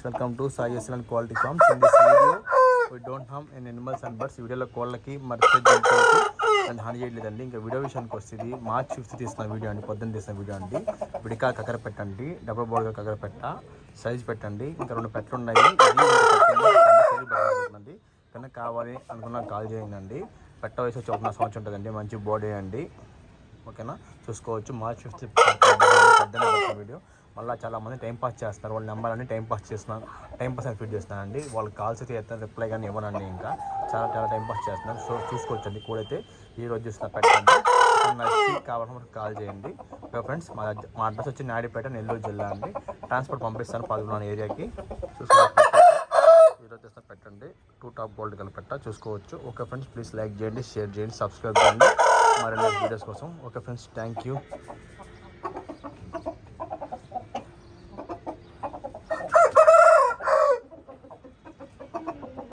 Welcome to Sai SL quality farms. In this video we don't harm any animals and birds. వీడియోలో కోళ్ళకి మర్చి and హాని చేయలేదండి. ఇంకా వీడియో విషయానికి వస్తుంది మార్చ్ 5th తీసిన వీడియో అండి, పొద్దున్న తీసిన వీడియో అండి. విడికా కక్కర పెట్టండి, డబుల్ బోర్డ్గా కక్కర పెట్ట సైజ్ పెట్టండి. ఇంకా 2 పెట్టలు ఉన్నాయి. ఇది కన్నా కావాలి అనుకున్న కాల్ చేయండి. పెట్ట వయసు వచ్చి 1 సంవత్సరం ఉంటుందండి. మంచి బాడీ అండి, ఓకేనా. చూసుకోవచ్చు మార్చ్ 5th పెద్ద వీడియో. మళ్ళీ చాలామంది టైంపాస్ చేస్తారు, వాళ్ళ నెంబర్ అన్ని టైంపాస్ అని ఫీడ్ చేస్తున్నానండి. వాళ్ళు కాల్స్ అయితే ఎత్తాను, రిప్లై కానీ ఇవ్వనండి. ఇంకా చాలా టైంపాస్ చేస్తున్నారు. సో చూసుకోవచ్చండి. కూడైతే ఈరోజు చూసిన పెట్టండి, నచ్చి కావాలంటే కాల్ చేయండి. ఓకే ఫ్రెండ్స్, మా అడ్రస్ వచ్చి నాయుడుపేట, నెల్లూరు జిల్లా అండి. ట్రాన్స్పోర్ట్ పంపిస్తాను 11 ఏరియాకి. చూసుకోవచ్చు, ఈరోజు చేసిన పెట్టండి. 2 టాప్ గోల్డ్ కలిపి పెట్ట చూసుకోవచ్చు. ఓకే ఫ్రెండ్స్, ప్లీజ్ లైక్ చేయండి, షేర్ చేయండి, సబ్స్క్రైబ్ చేయండి మరిన్ని వీడియోస్ కోసం. Okay friends, thank you.